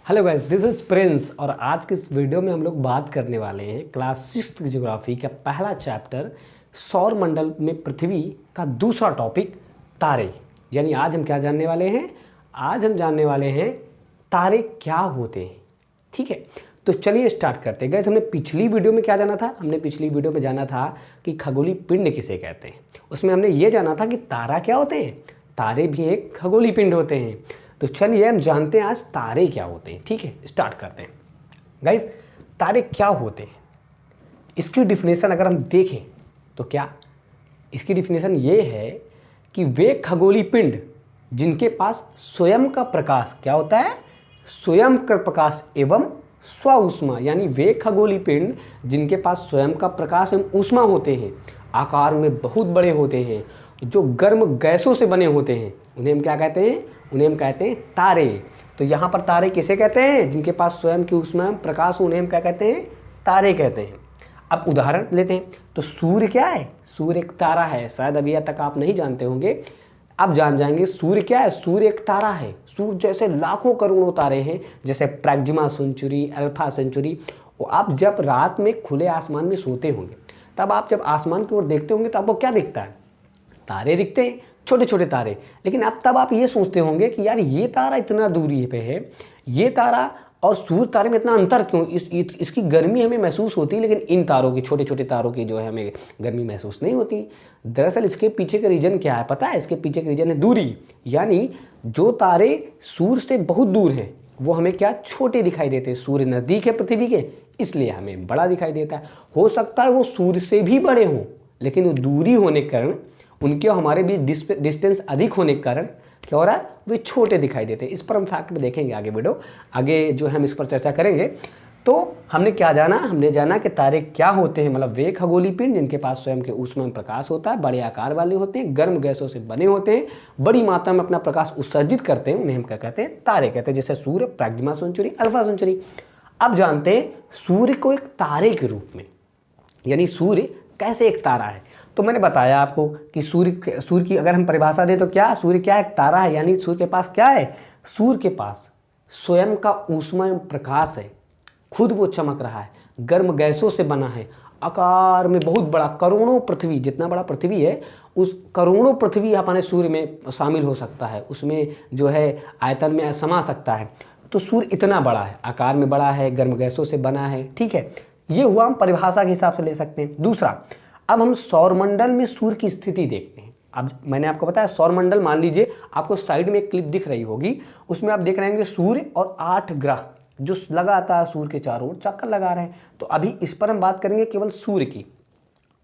Hello guys, this is Prince और आज के इस वीडियो में हम लोग बात करने वाले हैं क्लास 6 ज्योग्राफी का पहला चैप्टर सौर मंडल में पृथ्वी का दूसरा टॉपिक तारे। यानी आज हम क्या जानने वाले हैं? आज हम जानने वाले हैं तारे क्या होते हैं। ठीक है, तो चलिए स्टार्ट करते हैं। गाइस, हमने पिछली वीडियो में क्या जाना था? हमने पिछली वीडियो में जाना था कि खगोलीय पिंड किसे कहते हैं। उसमें हमने ये जाना था कि तारा क्या होते हैं, तारे भी एक खगोलीय पिंड होते हैं। तो चलिए हम जानते हैं आज तारे क्या होते हैं। ठीक है, स्टार्ट करते हैं। गाइस, तारे क्या होते हैं, इसकी डिफिनेशन अगर हम देखें तो क्या इसकी डिफिनेशन ये है कि वे खगोलीय पिंड जिनके पास स्वयं का प्रकाश क्या होता है, स्वयं का प्रकाश एवं स्व ऊष्मा, यानी वे खगोलीय पिंड जिनके पास स्वयं का प्रकाश एवं ऊष्मा होते हैं, आकार में बहुत बड़े होते हैं, जो गर्म गैसों से बने होते हैं, उन्हें हम क्या कहते हैं? उन्हें हम कहते हैं तारे। तो यहाँ पर तारे किसे कहते हैं? जिनके पास स्वयं की ऊष्मा प्रकाश, उन्हें हम क्या कहते हैं? तारे कहते हैं। अब उदाहरण लेते हैं तो सूर्य क्या है? सूर्य एक तारा है। शायद अभी तक आप नहीं जानते होंगे, अब जान जाएंगे। सूर्य क्या है? सूर्य एक तारा है। सूर्य जैसे लाखों करोड़ों तारे हैं, जैसे प्रैक्सिमा सेंचुरी, अल्फा सेंचुरी। और आप जब रात में खुले आसमान में सोते होंगे, तब आप जब आसमान की ओर देखते होंगे तो आपको क्या दिखता है? तारे दिखते हैं, छोटे छोटे तारे। लेकिन अब तब आप ये सोचते होंगे कि यार ये तारा इतना दूरी पे है, ये तारा और सूर्य तारे में इतना अंतर क्यों? इसकी गर्मी हमें महसूस होती है, लेकिन इन तारों की, छोटे छोटे तारों की जो है हमें गर्मी महसूस नहीं होती। दरअसल इसके पीछे का रीजन क्या है पता है? इसके पीछे का रीजन है दूरी। यानी जो तारे सूर्य से बहुत दूर हैं वो हमें क्या छोटे दिखाई देते हैं। सूर्य नज़दीक है पृथ्वी के, इसलिए हमें बड़ा दिखाई देता है। हो सकता है वो सूर्य से भी बड़े हों, लेकिन वो दूरी होने के कारण, उनके हमारे बीच डिस्टेंस अधिक होने के कारण क्या हो रहा है? वे छोटे दिखाई देते हैं। इस पर हम फैक्ट में देखेंगे आगे वीडियो, आगे जो हम इस पर चर्चा करेंगे। तो हमने क्या जाना? हमने जाना कि तारे क्या होते हैं, मतलब वे खगोलीय पिंड जिनके पास स्वयं के ऊष्मा में प्रकाश होता है, बड़े आकार वाले होते हैं, गर्म गैसों से बने होते हैं, बड़ी मात्रा में अपना प्रकाश उत्सर्जित करते हैं, उन्हें हम क्या कहते हैं? तारे कहते हैं। जैसे सूर्य, प्रैक्सिमा सेंचुरी, अल्फा सेंचुरी। अब जानते हैं सूर्य को एक तारे के रूप में, यानी सूर्य कैसे एक तारा है। तो मैंने बताया आपको कि सूर्य की अगर हम परिभाषा दें तो क्या सूर्य क्या एक तारा है। यानी सूर्य के पास क्या है? सूर्य के पास स्वयं का ऊष्मा एवं प्रकाश है, खुद वो चमक रहा है, गर्म गैसों से बना है, आकार में बहुत बड़ा, करोड़ों पृथ्वी, जितना बड़ा पृथ्वी है उस करोड़ों पृथ्वी अपने सूर्य में शामिल हो सकता है, उसमें जो है आयतन में समा सकता है। तो सूर्य इतना बड़ा है, आकार में बड़ा है, गर्म गैसों से बना है। ठीक है, ये हुआ हम परिभाषा के हिसाब से ले सकते हैं। दूसरा, अब हम सौरमंडल में सूर्य की स्थिति देखते हैं। अब मैंने आपको बताया सौरमंडल, मान लीजिए आपको साइड में एक क्लिप दिख रही होगी, उसमें आप देख रहे होंगे सूर्य और 8 ग्रह जो लगातार सूर्य के चारों ओर चक्कर लगा रहे हैं। तो अभी इस पर हम बात करेंगे केवल सूर्य की।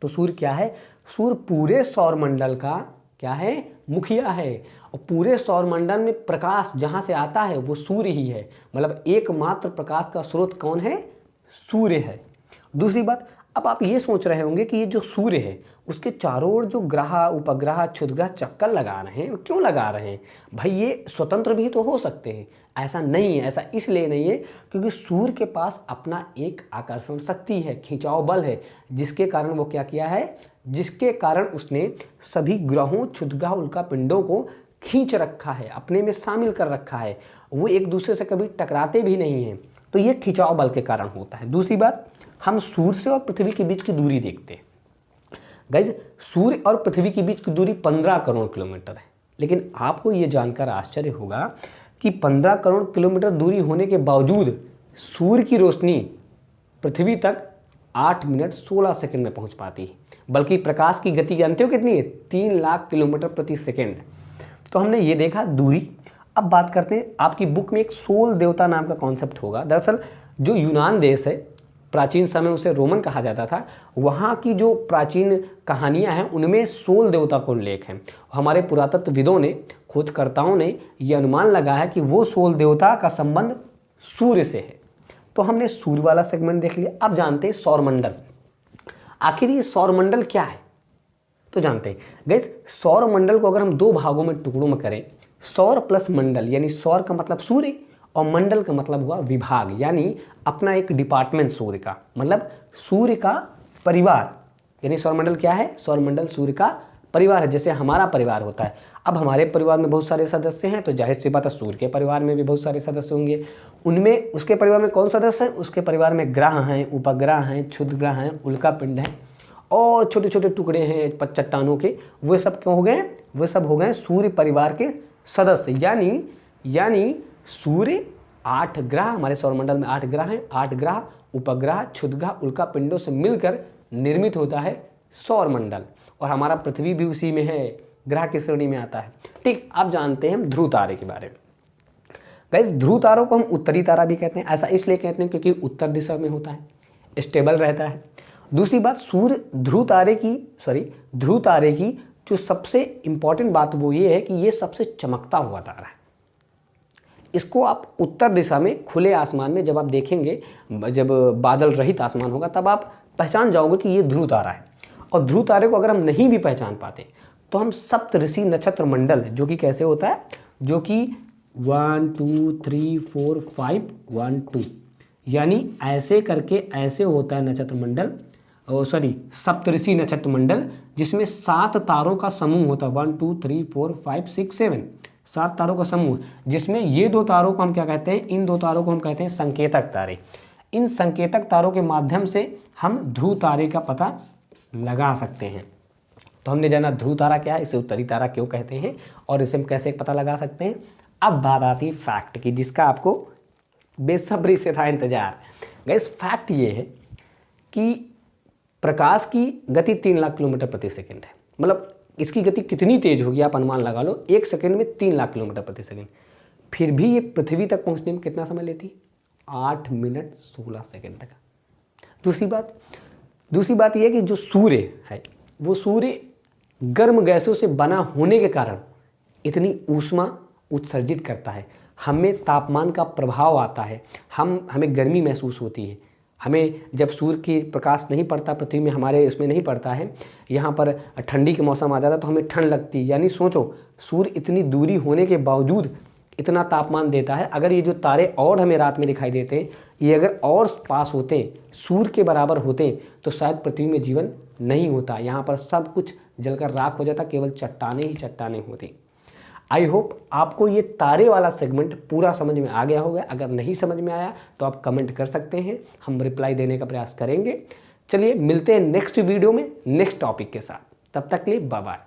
तो सूर्य क्या है? सूर्य पूरे सौरमंडल का क्या है? मुखिया है। और पूरे सौरमंडल में प्रकाश जहाँ से आता है वो सूर्य ही है। मतलब एकमात्र प्रकाश का स्रोत कौन है? सूर्य है। दूसरी बात, अब आप ये सोच रहे होंगे कि ये जो सूर्य है उसके चारों ओर जो ग्रह, उपग्रह, क्षुद्रग्रह चक्कर लगा रहे हैं, क्यों लगा रहे हैं भाई? ये स्वतंत्र भी तो हो सकते हैं। ऐसा नहीं है, ऐसा इसलिए नहीं है क्योंकि सूर्य के पास अपना एक आकर्षण शक्ति है, खिंचाव बल है, जिसके कारण वो क्या किया है? जिसके कारण उसने सभी ग्रहों, क्षुद्रग्रह, उल्कापिंडों को खींच रखा है, अपने में शामिल कर रखा है। वो एक दूसरे से कभी टकराते भी नहीं हैं। तो ये खिंचाव बल के कारण होता है। दूसरी बात, हम सूर्य से और पृथ्वी के बीच की दूरी देखते हैं। गाइज, सूर्य और पृथ्वी के बीच की दूरी 15 करोड़ किलोमीटर है। लेकिन आपको ये जानकर आश्चर्य होगा कि 15 करोड़ किलोमीटर दूरी होने के बावजूद सूर्य की रोशनी पृथ्वी तक 8 मिनट 16 सेकंड में पहुंच पाती है। बल्कि प्रकाश की गति जानते हो कितनी है? 3 लाख किलोमीटर प्रति सेकेंड। तो हमने ये देखा दूरी। अब बात करते हैं, आपकी बुक में एक सोल देवता नाम का कॉन्सेप्ट होगा। दरअसल जो यूनान देश है, प्राचीन समय उसे रोमन कहा जाता था, वहाँ की जो प्राचीन कहानियाँ हैं उनमें सोल देवता का उल्लेख है। हमारे पुरातत्वविदों ने, खोजकर्ताओं ने यह अनुमान लगा है कि वो सोल देवता का संबंध सूर्य से है। तो हमने सूर्य वाला सेगमेंट देख लिया। अब जानते हैं सौरमंडल। आखिर ये सौरमंडल क्या है? तो जानते हैं गाइस, सौरमंडल को अगर हम 2 भागों में, टुकड़ों में करें, सौर प्लस मंडल, यानी सौर का मतलब सूर्य और मंडल का मतलब हुआ विभाग, यानी अपना एक डिपार्टमेंट सूर्य का, मतलब सूर्य का परिवार। यानी सौरमंडल क्या है? सौरमंडल सूर्य का परिवार है, जैसे हमारा परिवार होता है। अब हमारे परिवार में बहुत सारे सदस्य हैं, तो जाहिर सी बात है सूर्य के परिवार में भी बहुत सारे सदस्य होंगे। उनमें उसके परिवार में कौन सदस्य है? उसके परिवार में ग्रह हैं, उपग्रह हैं, क्षुद्रग्रह हैं, उल्का पिंड है और छोटे छोटे टुकड़े हैं चट्टानों के। वे सब क्यों हो गए? वे सब हो गए सूर्य परिवार के सदस्य। यानी सूर्य 8 ग्रह, हमारे सौरमंडल में 8 ग्रह हैं, 8 ग्रह, उपग्रह, क्षुद्रग्रह, उल्का पिंडों से मिलकर निर्मित होता है सौरमंडल। और हमारा पृथ्वी भी उसी में है, ग्रह की श्रेणी में आता है। ठीक, अब जानते हैं हम ध्रुव तारे के बारे में। गाइस, ध्रुव तारों को हम उत्तरी तारा भी कहते हैं। ऐसा इसलिए कहते हैं क्योंकि उत्तर दिशा में होता है, स्टेबल रहता है। दूसरी बात, ध्रुव तारे की जो सबसे इंपॉर्टेंट बात वो ये है कि ये सबसे चमकता हुआ तारा है। इसको आप उत्तर दिशा में खुले आसमान में जब आप देखेंगे, जब बादल रहित आसमान होगा, तब आप पहचान जाओगे कि ये ध्रुव तारा है। और ध्रुव तारे को अगर हम नहीं भी पहचान पाते तो हम सप्तऋषि नक्षत्र मंडल, जो कि कैसे होता है, जो कि 1 2 3 4 5 1 2, यानी ऐसे करके ऐसे होता है नक्षत्र मंडल, सप्तऋषि नक्षत्र मंडल, जिसमें 7 तारों का समूह होता है। 1 2 3 4 5 6 7, 7 तारों का समूह, जिसमें ये 2 तारों को हम क्या कहते हैं? इन 2 तारों को हम कहते हैं संकेतक तारे। इन संकेतक तारों के माध्यम से हम ध्रुव तारे का पता लगा सकते हैं। तो हमने जाना ध्रुव तारा क्या है, इसे उत्तरी तारा क्यों कहते हैं और इसे हम कैसे पता लगा सकते हैं। अब बात आती है फैक्ट की, जिसका आपको बेसब्री से था इंतजार। गाइस, फैक्ट ये है कि प्रकाश की गति 3 लाख किलोमीटर प्रति सेकंड है। मतलब इसकी गति कितनी तेज होगी आप अनुमान लगा लो, 1 सेकंड में 3 लाख किलोमीटर प्रति सेकंड। फिर भी ये पृथ्वी तक पहुंचने में कितना समय लेती? 8 मिनट 16 सेकंड तक। दूसरी बात यह है कि जो सूर्य है, वो सूर्य गर्म गैसों से बना होने के कारण इतनी ऊष्मा उत्सर्जित करता है। हमें तापमान का प्रभाव आता है, हमें गर्मी महसूस होती है। हमें जब सूर्य की प्रकाश नहीं पड़ता, पृथ्वी में हमारे इसमें नहीं पड़ता है, यहाँ पर ठंडी के मौसम आ जाता है तो हमें ठंड लगती है। यानी सोचो, सूर्य इतनी दूरी होने के बावजूद इतना तापमान देता है। अगर ये जो तारे और हमें रात में दिखाई देते हैं, ये अगर और पास होते, सूर्य के बराबर होते, तो शायद पृथ्वी में जीवन नहीं होता। यहाँ पर सब कुछ जलकर राख हो जाता, केवल चट्टाने ही चट्टाने होती। आई होप आपको ये तारे वाला सेगमेंट पूरा समझ में आ गया होगा। अगर नहीं समझ में आया तो आप कमेंट कर सकते हैं, हम रिप्लाई देने का प्रयास करेंगे। चलिए मिलते हैं नेक्स्ट वीडियो में नेक्स्ट टॉपिक के साथ। तब तक के लिए बाय बाय।